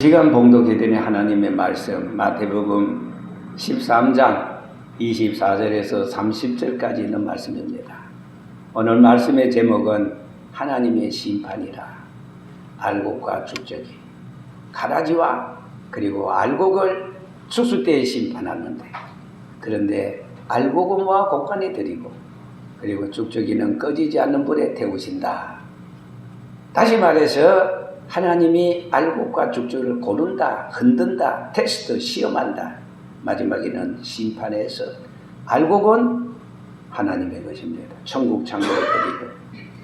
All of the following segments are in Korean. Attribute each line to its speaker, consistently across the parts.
Speaker 1: 시간 봉독해드린 하나님의 말씀 마태복음 13장 24절에서 30절까지 있는 말씀입니다. 오늘 말씀의 제목은 하나님의 심판이라. 알곡과 죽적이 가라지와 그리고 알곡을 추수 때에 심판하는데, 그런데 알곡은 모아 곡간에 들이고 그리고 죽적이는 꺼지지 않는 불에 태우신다. 다시 말해서 하나님이 알곡과 죽적을 고른다, 흔든다, 테스트, 시험한다. 마지막에는 심판에서 알곡은 하나님의 것입니다. 천국 창고에 드리고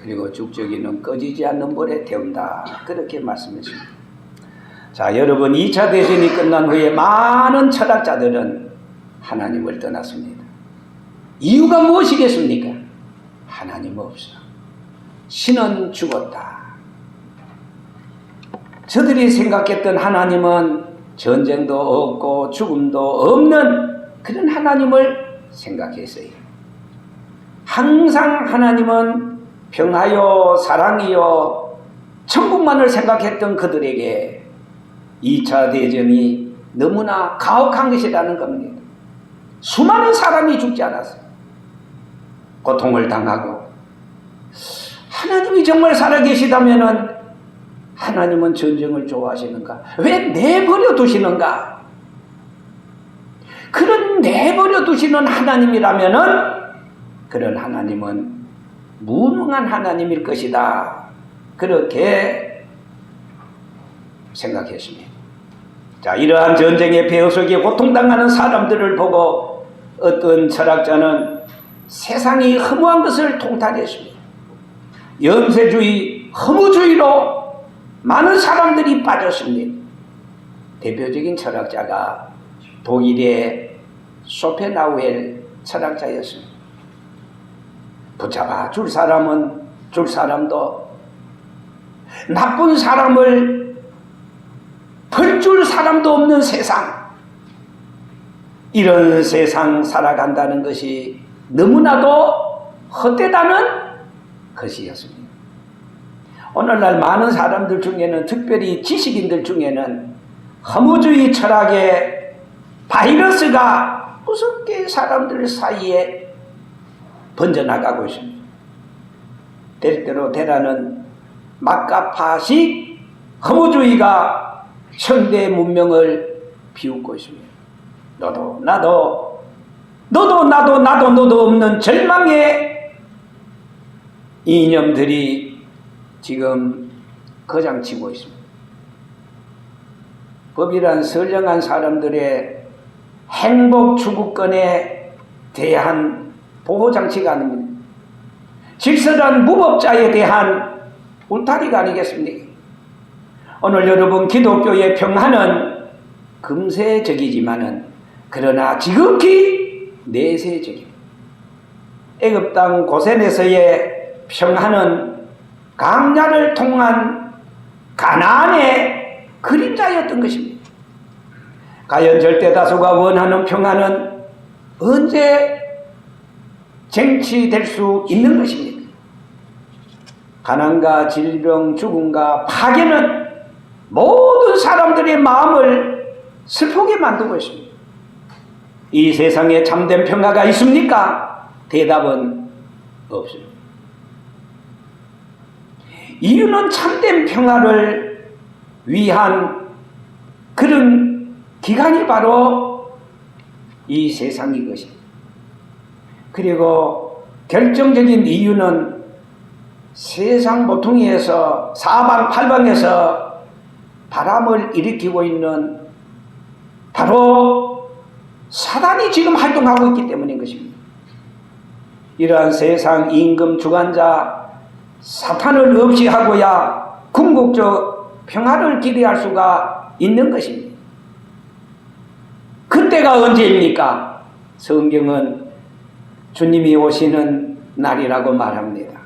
Speaker 1: 그리고 죽적이는 꺼지지 않는 불에 태운다. 그렇게 말씀했습니다. 자, 여러분, 2차 대전이 끝난 후에 많은 철학자들은 하나님을 떠났습니다. 이유가 무엇이겠습니까? 하나님 없어. 신은 죽었다. 저들이 생각했던 하나님은 전쟁도 없고 죽음도 없는 그런 하나님을 생각했어요. 항상 하나님은 평화요, 사랑이요, 천국만을 생각했던 그들에게 2차 대전이 너무나 가혹한 것이라는 겁니다. 수많은 사람이 죽지 않았어요. 고통을 당하고. 하나님이 정말 살아계시다면은 하나님은 전쟁을 좋아하시는가? 왜 내버려 두시는가? 그런 내버려 두시는 하나님이라면은 그런 하나님은 무능한 하나님일 것이다. 그렇게 생각했습니다. 자, 이러한 전쟁의 폐허 속에 고통당하는 사람들을 보고 어떤 철학자는 세상이 허무한 것을 통탄했습니다. 염세주의, 허무주의로 많은 사람들이 빠졌습니다. 대표적인 철학자가 독일의 쇼펜하우엘 철학자였습니다. 붙잡아 줄 사람은 줄 사람도, 나쁜 사람을 벌줄 사람도 없는 세상, 이런 세상 살아간다는 것이 너무나도 헛되다는 것이었습니다. 오늘날 많은 사람들 중에는, 특별히 지식인들 중에는 허무주의 철학의 바이러스가 무섭게 사람들 사이에 번져나가고 있습니다. 때때로 대라는 막가파식 허무주의가 현대 문명을 비웃고 있습니다. 너도 나도, 너도 나도 나도 너도 없는 절망의 이념들이 지금 거장치고 있습니다. 법이란 선량한 사람들의 행복 추구권에 대한 보호장치가 아닙니다. 질서란 무법자에 대한 울타리가 아니겠습니까? 오늘 여러분, 기독교의 평화는 금세적이지만은 그러나 지극히 내세적입니다. 애굽 땅 고센에서의 평화는 강야를 통한 가나안의 그림자였던 것입니다. 과연 절대다수가 원하는 평화는 언제 쟁취될 수 있는 것입니까? 가난과 질병, 죽음과 파괴는 모든 사람들의 마음을 슬프게 만들고 있습니다. 이 세상에 참된 평화가 있습니까? 대답은 없습니다. 이유는 참된 평화를 위한 그런 기간이 바로 이 세상인 것입니다. 그리고 결정적인 이유는 세상 모퉁이에서 사방팔방에서 바람을 일으키고 있는 바로 사단이 지금 활동하고 있기 때문인 것입니다. 이러한 세상 임금 주관자 사탄을 없이 하고야 궁극적 평화를 기대할 수가 있는 것입니다. 그때가 언제입니까? 성경은 주님이 오시는 날이라고 말합니다.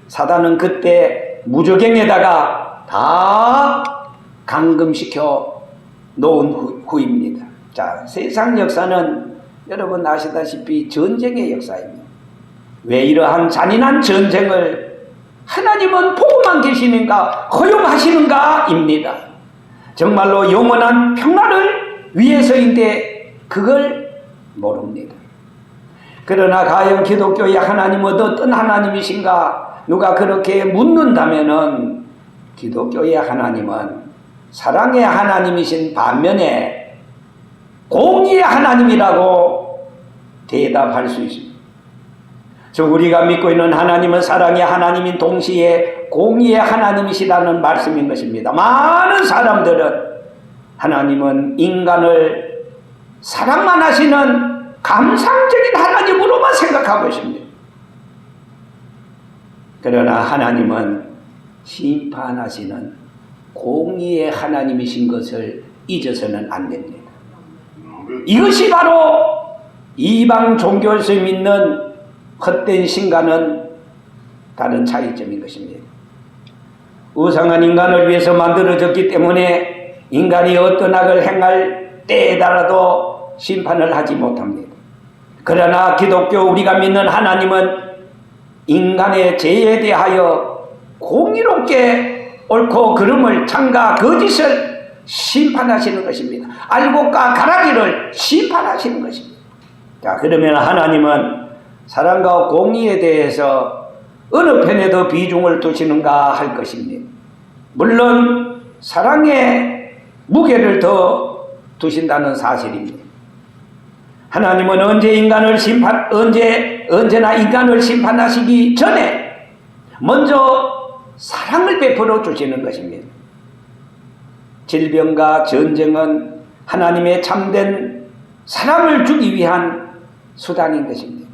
Speaker 1: 사단은 그때 무저갱에다가 다 감금시켜 놓은 후입니다. 자, 세상 역사는 여러분 아시다시피 전쟁의 역사입니다. 왜 이러한 잔인한 전쟁을 하나님은 보고만 계시는가, 허용하시는가 입니다. 정말로 영원한 평화를 위해서인데 그걸 모릅니다. 그러나 과연 기독교의 하나님은 어떤 하나님이신가? 누가 그렇게 묻는다면은 기독교의 하나님은 사랑의 하나님이신 반면에 공의의 하나님이라고 대답할 수 있습니다. 즉 우리가 믿고 있는 하나님은 사랑의 하나님인 동시에 공의의 하나님이시라는 말씀인 것입니다. 많은 사람들은 하나님은 인간을 사랑만 하시는 감상적인 하나님으로만 생각하고 있습니다. 그러나 하나님은 심판하시는 공의의 하나님이신 것을 잊어서는 안 됩니다. 이것이 바로 이방 종교에서 믿는 헛된 신과는 다른 차이점인 것입니다. 우상한 인간을 위해서 만들어졌기 때문에 인간이 어떤 악을 행할 때에 따라도 심판을 하지 못합니다. 그러나 기독교 우리가 믿는 하나님은 인간의 죄에 대하여 공의롭게 옳고 그름을 창과 거짓을 심판하시는 것입니다. 알곡과 가라지를 심판하시는 것입니다. 자, 그러면 하나님은 사랑과 공의에 대해서 어느 편에 더 비중을 두시는가 할 것입니다. 물론 사랑에 무게를 더 두신다는 사실입니다. 하나님은 언제나 인간을 심판하시기 전에 먼저 사랑을 베풀어 주시는 것입니다. 질병과 전쟁은 하나님의 참된 사랑을 주기 위한 수단인 것입니다.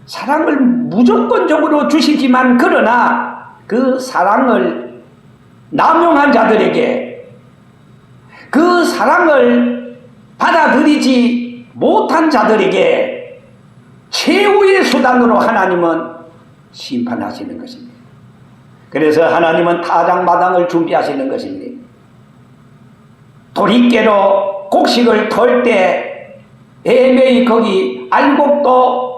Speaker 1: 사랑을 무조건적으로 주시지만 그러나 그 사랑을 남용한 자들에게 그 사랑을 받아들이지 못한 자들에게 최후의 수단으로 하나님은 심판하시는 것입니다. 그래서 하나님은 타작마당을 준비하시는 것입니다. 도리깨로 곡식을 털 때 애매히 거기 알곡도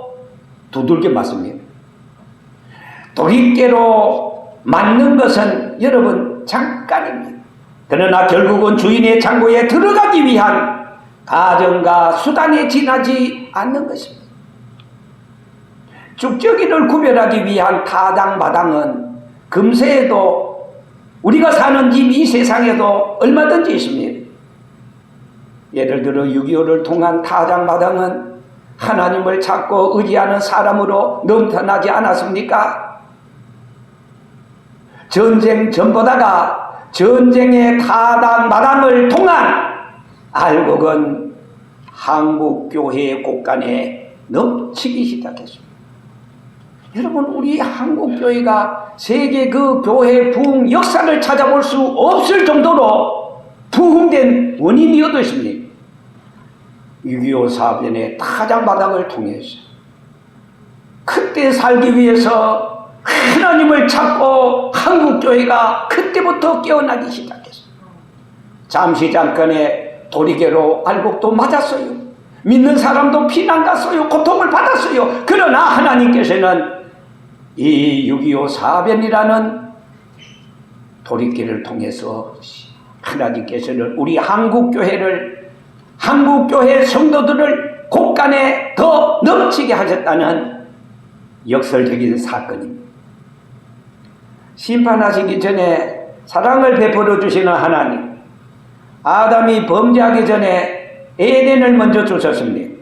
Speaker 1: 두들겨 맞습니다. 도리깨로 맞는 것은 여러분 잠깐입니다. 그러나 결국은 주인의 창고에 들어가기 위한 가정과 수단에 지나지 않는 것입니다. 죽적이를 구별하기 위한 타작마당은 금세에도 우리가 사는 집 이 세상에도 얼마든지 있습니다. 예를 들어 6.25를 통한 타작마당은 하나님을 찾고 의지하는 사람으로 넘쳐나지 않았습니까? 전쟁 전보다가 전쟁의 타작마당을 통한 알곡은 한국교회의 곳간에 넘치기 시작했습니다. 여러분, 우리 한국교회가 세계 그 교회 부흥 역사를 찾아볼 수 없을 정도로 부흥된 원인이 어디 있습니까? 6.25 사변의 타작마당을 통해서 그때 살기 위해서 하나님을 찾고 한국교회가 그때부터 깨어나기 시작했어요. 잠깐의 도리개로 알곡도 맞았어요. 믿는 사람도 피난 갔어요. 고통을 받았어요. 그러나 하나님께서는 이 6.25 사변이라는 도리개를 통해서 하나님께서는 우리 한국교회 성도들을 곳간에 더 넘치게 하셨다는 역설적인 사건입니다. 심판하시기 전에 사랑을 베풀어 주시는 하나님, 아담이 범죄하기 전에 에덴을 먼저 주셨습니다.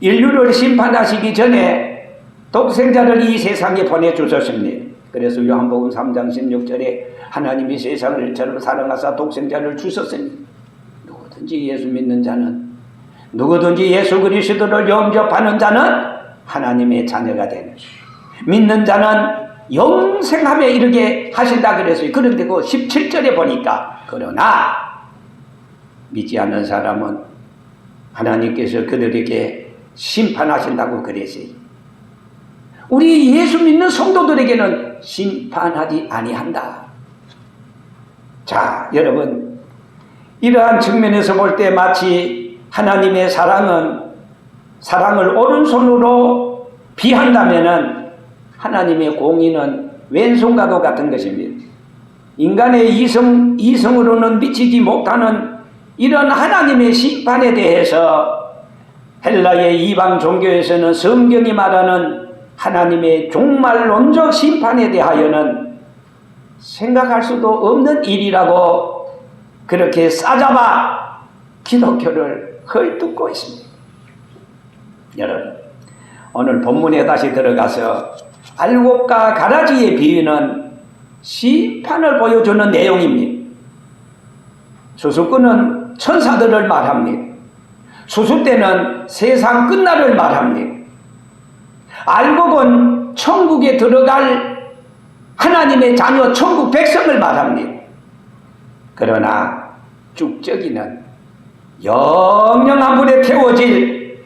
Speaker 1: 인류를 심판하시기 전에 독생자를 이 세상에 보내주셨습니다. 그래서 요한복음 3장 16절에 하나님이 세상을 저를 사랑하사 독생자를 주셨으니 누구든지 예수 믿는 자는, 누구든지 예수 그리스도를 영접하는 자는 하나님의 자녀가 되는, 믿는 자는 영생함에 이르게 하신다 그랬어요. 그런데 그 17절에 보니까 그러나 믿지 않는 사람은 하나님께서 그들에게 심판하신다고 그랬어요. 우리 예수 믿는 성도들에게는 심판하지 아니한다. 자, 여러분, 이러한 측면에서 볼 때 마치 하나님의 사랑을 오른손으로 비한다면은 하나님의 공의는 왼손과도 같은 것입니다. 인간의 이성으로는 미치지 못하는 이런 하나님의 심판에 대해서 헬라의 이방 종교에서는 성경이 말하는 하나님의 종말론적 심판에 대하여는 생각할 수도 없는 일이라고 그렇게 싸잡아 기독교를 헐뜯고 있습니다. 여러분, 오늘 본문에 다시 들어가서 알곡과 가라지의 비유는 심판을 보여주는 내용입니다. 수수께는 천사들을 말합니다. 수수 때는 세상 끝날을 말합니다. 알곡은 천국에 들어갈 하나님의 자녀 천국 백성을 말합니다. 그러나 쭉저기는 영영한 불에 태워질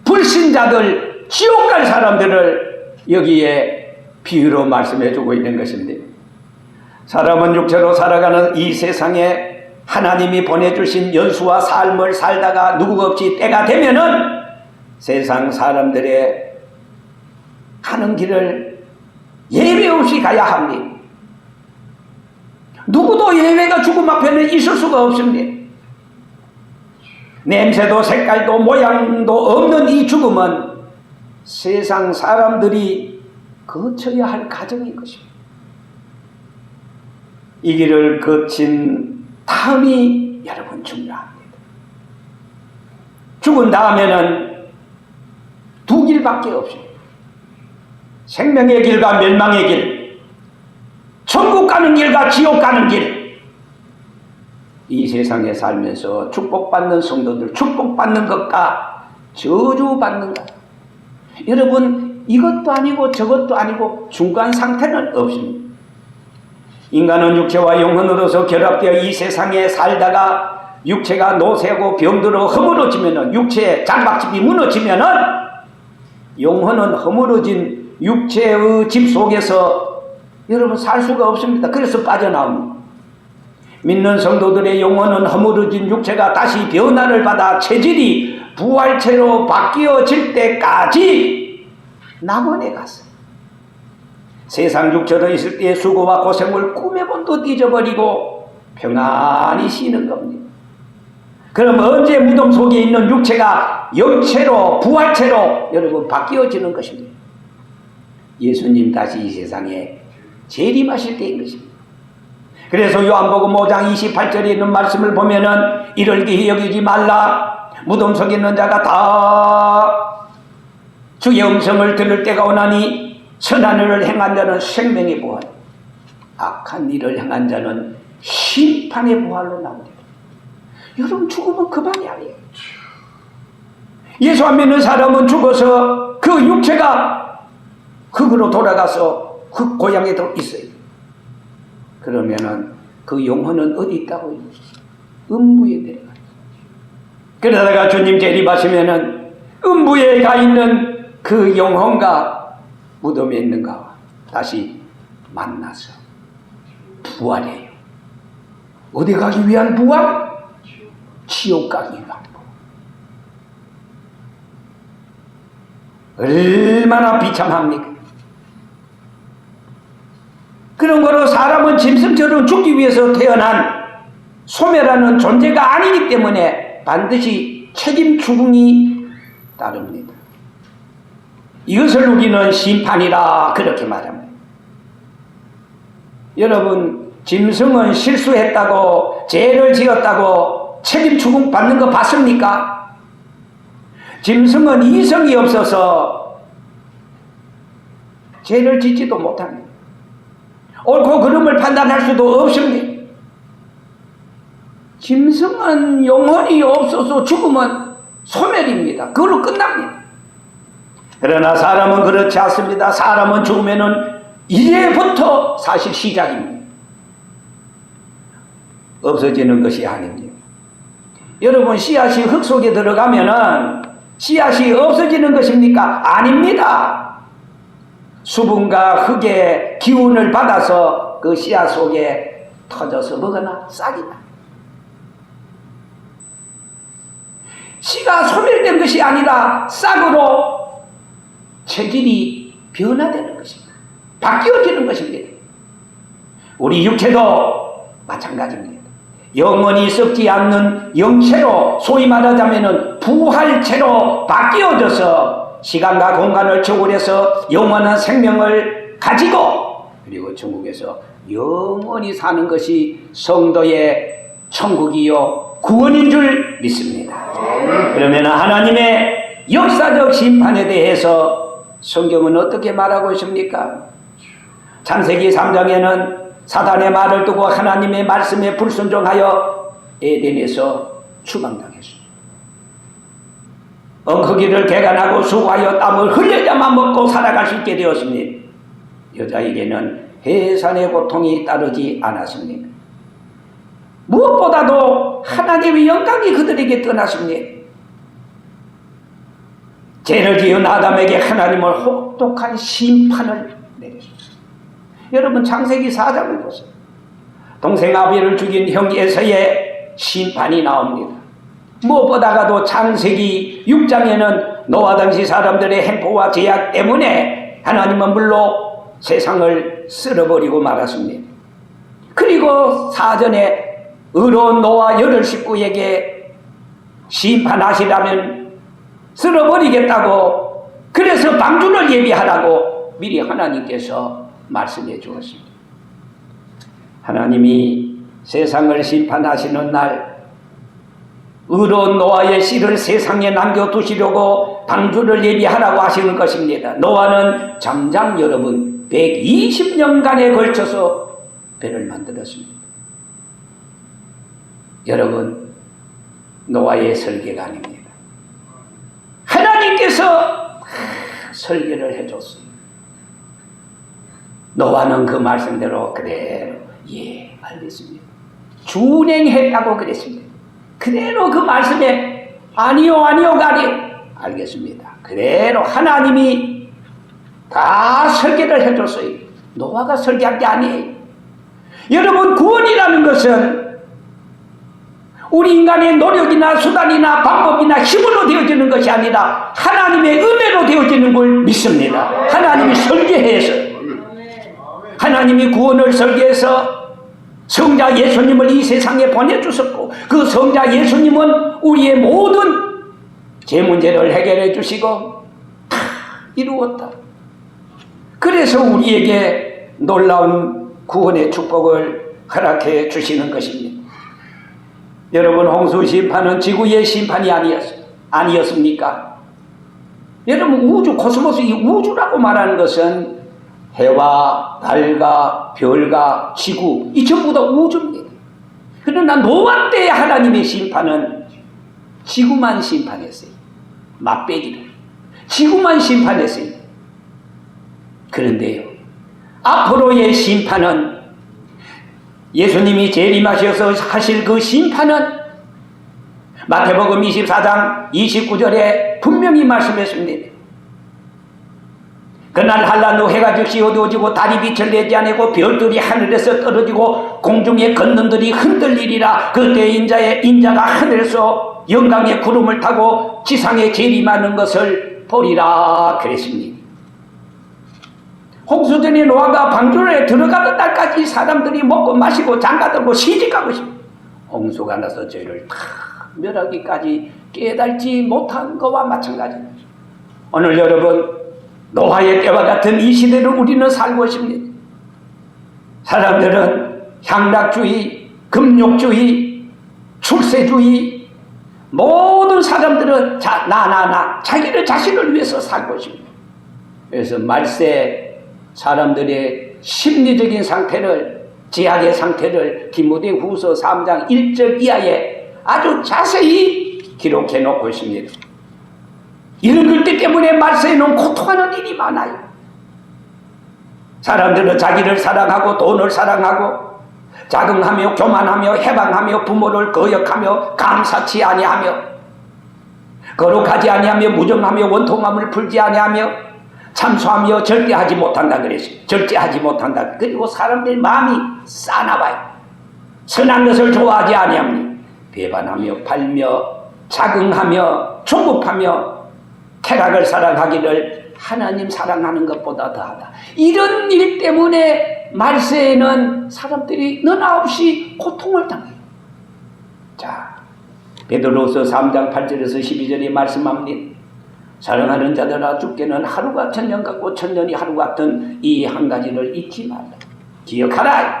Speaker 1: 불신자들, 지옥 갈 사람들을 여기에 비유로 말씀해 주고 있는 것입니다. 사람은 육체로 살아가는 이 세상에 하나님이 보내주신 연수와 삶을 살다가 누구 없이 때가 되면은 세상 사람들의 가는 길을 예외 없이 가야 합니다. 누구도 예외가 죽음 앞에는 있을 수가 없습니다. 냄새도 색깔도 모양도 없는 이 죽음은 세상 사람들이 거쳐야 할 과정인 것입니다. 이 길을 거친 다음이 여러분 중요합니다. 죽은 다음에는 두 길밖에 없습니다. 생명의 길과 멸망의 길, 천국 가는 길과 지옥 가는 길. 이 세상에 살면서 축복받는 성도들, 축복받는 것과 저주받는 것. 여러분, 이것도 아니고 저것도 아니고 중간 상태는 없습니다. 인간은 육체와 영혼으로서 결합되어 이 세상에 살다가 육체가 노쇠하고 병들어 허물어지면은, 육체의 장박집이 무너지면은 영혼은 허물어진 육체의 집 속에서 여러분 살 수가 없습니다. 그래서 빠져나옵니다. 믿는 성도들의 영혼은 허물어진 육체가 다시 변화를 받아 체질이 부활체로 바뀌어질 때까지 낙원에 갔어요. 세상 육체로 있을 때의 수고와 고생을 꿈에 본도 잊어버리고 평안히 쉬는 겁니다. 그럼 언제 무덤 속에 있는 육체가 영체로 부활체로 여러분 바뀌어지는 것입니다. 예수님 다시 이 세상에 재림하실 때인 것입니다. 그래서 요한복음 5장 28절에 있는 말씀을 보면은 이를 기히 여기지 말라. 무덤 속에 있는 자가 다 주의 음성을 들을 때가 오나니 선한 일을 행한 자는 생명의 부활, 악한 일을 행한 자는 심판의 부활로 나오리라. 여러분, 죽으면 그만이 아니에요. 예수 안 믿는 사람은 죽어서 그 육체가 흙으로 돌아가서 흙 고향에 있어요. 그러면은 그 영혼은 어디 있다고요? 음부에 내려가요. 그러다가 주님 재림하시면은 음부에 가 있는 그 영혼과 무덤에 있는가 다시 만나서 부활해요. 어디 가기 위한 부활? 지옥 가기 위한 부활. 얼마나 비참합니까? 그런 거로 사람은 짐승처럼 죽기 위해서 태어난 소멸하는 존재가 아니기 때문에 반드시 책임 추궁이 따릅니다. 이것을 우리는 심판이라 그렇게 말합니다. 여러분, 짐승은 실수했다고 죄를 지었다고 책임 추궁 받는 거 봤습니까? 짐승은 이성이 없어서 죄를 짓지도 못합니다. 옳고 그름을 판단할 수도 없습니다. 짐승은 영혼이 없어서 죽으면 소멸입니다. 그걸로 끝납니다. 그러나 사람은 그렇지 않습니다. 사람은 죽으면은 이제부터 사실 시작입니다. 없어지는 것이 아닙니다. 여러분, 씨앗이 흙 속에 들어가면은 씨앗이 없어지는 것입니까? 아닙니다. 수분과 흙의 기운을 받아서 그 씨앗 속에 터져서 먹거나 싹이 나. 씨가 소멸된 것이 아니라 싹으로 체질이 변화되는 것입니다. 바뀌어지는 것입니다. 우리 육체도 마찬가지입니다. 영원히 썩지 않는 영체로, 소위 말하자면 부활체로 바뀌어져서 시간과 공간을 초월해서 영원한 생명을 가지고, 그리고 천국에서 영원히 사는 것이 성도의 천국이요 구원인 줄 믿습니다. 그러면 하나님의 역사적 심판에 대해서 성경은 어떻게 말하고 있습니까? 창세기 3장에는 사단의 말을 두고 하나님의 말씀에 불순종하여 에덴에서 추방당했습니다. 엉크기를 개간하고 수고하여 땀을 흘려야만 먹고 살아갈 수 있게 되었습니다. 여자에게는 해산의 고통이 따르지 않았습니다. 무엇보다도 하나님의 영광이 그들에게 떠났습니다. 죄를 지은 아담에게 하나님은 혹독한 심판을 내렸습니다. 여러분 창세기 4장을 보세요. 동생 아벨을 죽인 형 에서의 심판이 나옵니다. 무엇보다도 창세기 6장에는 노아 당시 사람들의 행포와 제약 때문에 하나님은 물로 세상을 쓸어버리고 말았습니다. 그리고 사전에 의로운 노아 8식구에게 심판하시라면 쓸어버리겠다고, 그래서 방주를 예비하라고 미리 하나님께서 말씀해 주었습니다. 하나님이 세상을 심판하시는 날 의로운 노아의 씨를 세상에 남겨두시려고 방주를 예비하라고 하시는 것입니다. 노아는 장장 여러분 120년간에 걸쳐서 배를 만들었습니다. 여러분, 노아의 설계가 아닙니다. 하나님께서 설계를 해줬어요. 노아는 그 말씀대로 그대로 알겠습니다. 준행했다고 그랬습니다. 그대로 그 말씀에 아니요 가리 알겠습니다. 그대로 하나님이 다 설계를 해줬어요. 노아가 설계한 게 아니에요. 여러분, 구원이라는 것은 우리 인간의 노력이나 수단이나 방법이나 힘으로 되어지는 것이 아니라 하나님의 은혜로 되어지는 걸 믿습니다. 하나님이 설계해서, 하나님이 구원을 설계해서 성자 예수님을 이 세상에 보내주셨고, 그 성자 예수님은 우리의 모든 제 문제를 해결해 주시고 다 이루었다. 그래서 우리에게 놀라운 구원의 축복을 허락해 주시는 것입니다. 여러분, 홍수 심판은 지구의 심판이 아니었습니까? 여러분, 우주, 코스모스, 이 우주라고 말하는 것은 해와 달과 별과 지구, 이 전부 다 우주입니다. 그러나 노아 때의 하나님의 심판은 지구만 심판했어요. 맛배기로 지구만 심판했어요. 그런데요, 앞으로의 심판은, 예수님이 재림하셔서 하실 그 심판은 마태복음 24장 29절에 분명히 말씀했습니다. 그날 한란 후 해가 즉시 어두워지고 달이 빛을 내지 아니고 별들이 하늘에서 떨어지고 공중에 걷는들이 흔들리리라. 그때 인자가 하늘에서 영광의 구름을 타고 지상에 재림하는 것을 보리라 그랬습니다. 홍수전에 노아가 방주에 들어가는 날까지 사람들이 먹고 마시고 장가들고 시집가고 싶어요. 홍수가 나서 저희를 다 멸하기까지 깨달지 못한 것과 마찬가지입니다. 오늘 여러분, 노아의 때와 같은 이 시대를 우리는 살고 있습니다. 사람들은 향락주의, 금욕주의, 출세주의, 모든 사람들은 자기를 자신을 위해서 살고 있습니다. 그래서 말세 사람들의 심리적인 상태를, 제약의 상태를 디모데후서 3장 1절 이하에 아주 자세히 기록해 놓고 있습니다. 이런 것들 때문에 말세에는 고통하는 일이 많아요. 사람들은 자기를 사랑하고 돈을 사랑하고 자긍하며 교만하며 해방하며 부모를 거역하며 감사치 아니하며 거룩하지 아니하며 무정하며 원통함을 풀지 아니하며 참소하며 절제하지 못한다 그랬어요. 절제하지 못한다. 그리고 사람들 마음이 싸나봐요. 선한 것을 좋아하지 아니하며 배반하며 팔며 자긍하며 조급하며 쾌락을 사랑하기를 하나님 사랑하는 것보다 더하다. 이런 일 때문에 말세에는 사람들이 너나 없이 고통을 당해요. 자, 베드로서 3장 8절에서 12절에 말씀합니다. 사랑하는 자들아, 주께는 하루가 천년 같고 천년이 하루 같은 이 한 가지를 잊지 말라. 기억하라.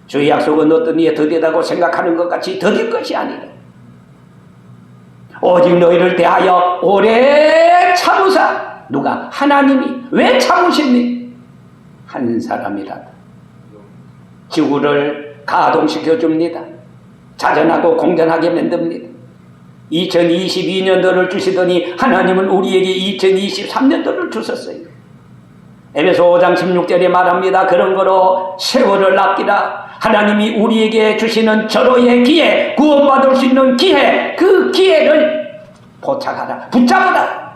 Speaker 1: 주의 약속은 어떤 이에 더디다고 생각하는 것 같이 더딜 것이 아니라 오직 너희를 대하여 오래 참으사. 누가? 하나님이. 왜 참으십니까? 한 사람이라도 지구를 가동시켜 줍니다. 자전하고 공전하게 만듭니다. 2022년도를 주시더니 하나님은 우리에게 2023년도를 주셨어요. 에베소 5장 16절에 말합니다. 그런 거로 세월을 아끼라. 하나님이 우리에게 주시는 절호의 기회, 구원받을 수 있는 기회, 그 기회를 포착하라, 붙잡아라.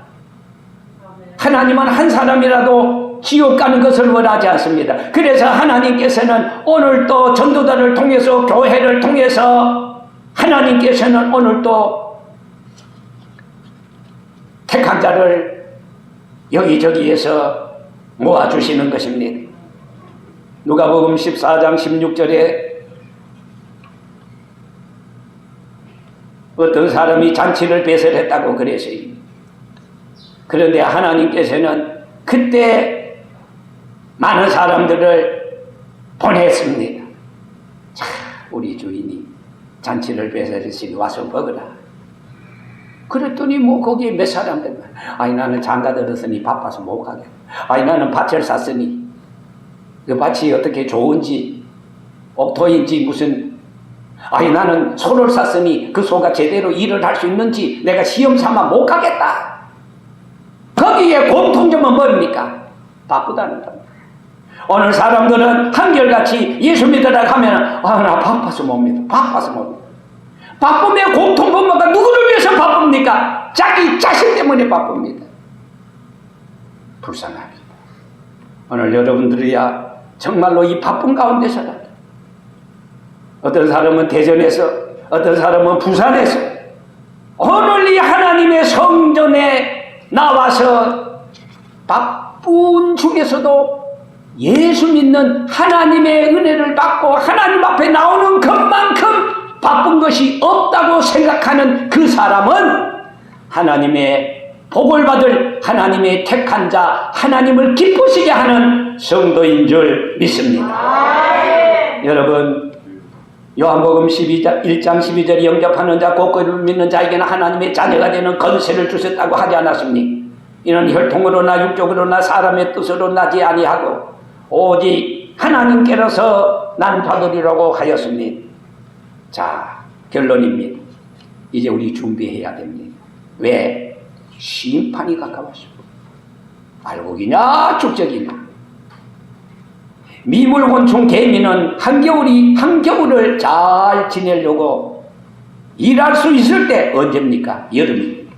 Speaker 1: 하나님은 한 사람이라도 지옥 가는 것을 원하지 않습니다. 그래서 하나님께서는 오늘 또 전도자를 통해서, 교회를 통해서 하나님께서는 오늘 또 택한 자를 여기저기에서 모아주시는 것입니다. 누가복음 14장 16절에 어떤 사람이 잔치를 배설했다고 그랬어요. 그런데 하나님께서는 그때 많은 사람들을 보냈습니다. 자, 우리 주인이 잔치를 배설했으니 와서 먹으라. 그랬더니 뭐 거기에 몇 사람들, 아니 나는 장가 들었으니 바빠서 못 가겠다. 아니 나는 밭을 샀으니 그 밭이 어떻게 좋은지 옥토인지 무슨, 아니 나는 소를 샀으니 그 소가 제대로 일을 할 수 있는지 내가 시험 삼아 못 가겠다. 거기에 공통점은 뭡니까? 바쁘다는 겁니다. 오늘 사람들은 한결같이 예수 믿으라 하면 나 바빠서 못 믿어. 바빠서 못 믿어. 바쁘면 공통분모가 누구를 위해서 바쁩니까? 자기 자신 때문에 바쁩니다. 불쌍합니다. 오늘 여러분들이야 정말로 이 바쁜 가운데서라도 어떤 사람은 대전에서, 어떤 사람은 부산에서 오늘 이 하나님의 성전에 나와서 바쁜 중에서도 예수 믿는 하나님의 은혜를 받고 하나님 앞에 나오는 것만큼 바쁜 것이 없다고 생각하는 그 사람은 하나님의 복을 받을 하나님의 택한 자, 하나님을 기쁘시게 하는 성도인 줄 믿습니다. 여러분, 요한복음 1장 12절에 영접하는 자, 곧 그를 믿는 자에게는 하나님의 자녀가 되는 권세를 주셨다고 하지 않았습니까? 이는 혈통으로나 육적으로나 사람의 뜻으로 나지 아니하고 오직 하나님께로서 난 받으리라고 하였습니다. 자, 결론입니다. 이제 우리 준비해야 됩니다. 왜? 심판이 가까웠어. 알곡이냐 죽적이냐. 미물곤충 개미는 한겨울을 잘 지내려고 일할 수 있을 때 언제입니까? 여름입니다.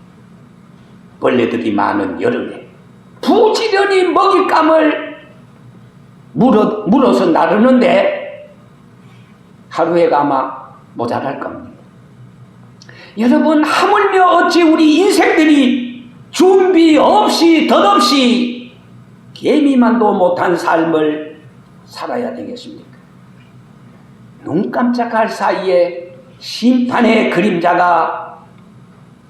Speaker 1: 벌레들이 많은 여름에 부지런히 먹잇감을 물어서 나르는데 하루에가 아마 모자랄 겁니다. 여러분, 하물며 어찌 우리 인생들이 준비 없이 덧없이 개미만도 못한 삶을 살아야 되겠습니까? 눈 깜짝할 사이에 심판의 그림자가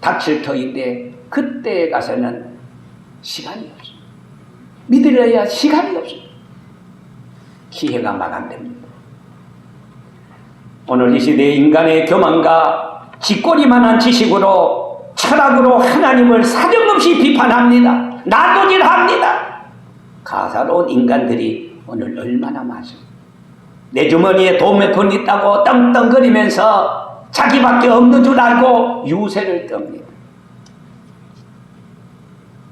Speaker 1: 닥칠 터인데 그때 가서는 시간이 없습니다. 믿으려야 시간이 없습니다. 기회가 마감됩니다. 오늘 이 시대의 인간의 교만과 짓거리만한 지식으로 철학으로 하나님을 사정없이 비판합니다. 나도질합니다. 가사로운 인간들이 오늘 얼마나 많습니다. 내 주머니에 돈 몇 푼 있다고 떵떵거리면서 자기밖에 없는 줄 알고 유세를 떱니다.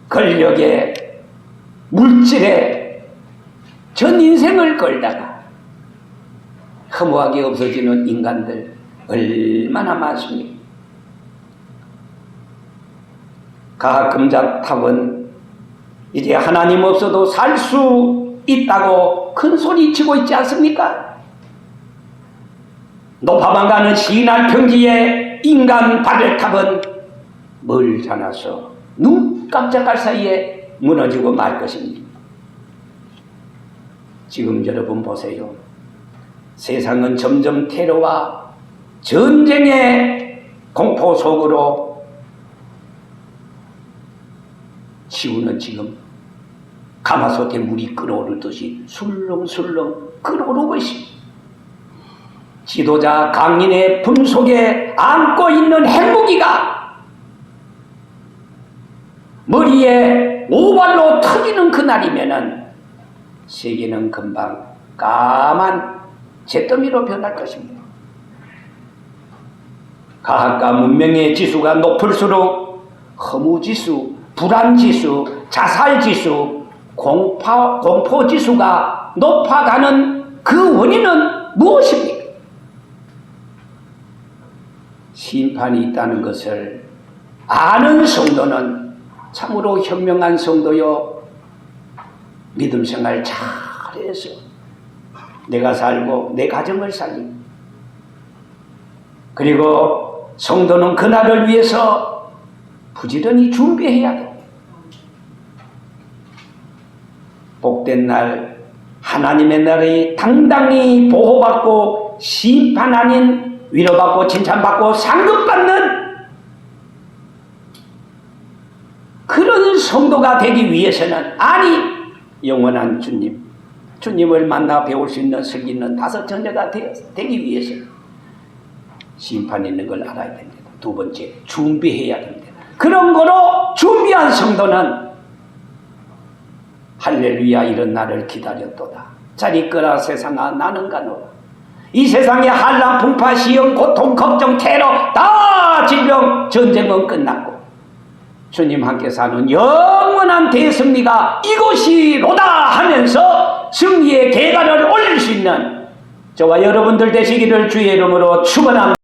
Speaker 1: 권력에 물질에 전 인생을 걸다가 허무하게 없어지는 인간들 얼마나 많습니까? 가금작탑은 이제 하나님 없어도 살 수 있다고 큰 소리 치고 있지 않습니까? 높아만 가는 신할 평지의 인간 바벨탑은 멀잖아서 눈 깜짝할 사이에 무너지고 말 것입니다. 지금 여러분 보세요. 세상은 점점 테러와 전쟁의 공포 속으로 지구는 지금 가마솥에 물이 끓어오르듯이 술렁술렁 끓어오르고 있습니다. 지도자 강인의 품속에 안고 있는 핵무기가 머리에 오발로 터지는 그날이면은 세계는 금방 까만 잿더미로 변할 것입니다. 과학과 문명의 지수가 높을수록 허무지수, 불안지수, 자살지수, 공포지수가 높아가는 그 원인은 무엇입니까? 심판이 있다는 것을 아는 성도는 참으로 현명한 성도요, 믿음 생활 잘해서 내가 살고 내 가정을 살리고, 그리고 성도는 그날을 위해서 부지런히 준비해야 돼. 복된 날, 하나님의 날이 당당히 보호받고 심판 아닌 위로받고 칭찬받고 상급받는 그런 성도가 되기 위해서는, 아니 영원한 주님을 만나 배울 수 있는 슬기 있는 다섯 전제가 되기 위해서는 심판이 있는 걸 알아야 됩니다. 두 번째, 준비해야 됩니다. 그런 거로 준비한 성도는 할렐루야 이런 날을 기다렸도다. 잘 있거라 세상아 나는 가노라. 이 세상의 한란, 풍파, 시험, 고통, 걱정, 테러, 다 질병, 전쟁은 끝났고 주님 함께 사는 영원한 대승리가 이곳이로다 하면서 승리의 계단을 올릴 수 있는 저와 여러분들 되시기를 주의 이름으로 축원합니다.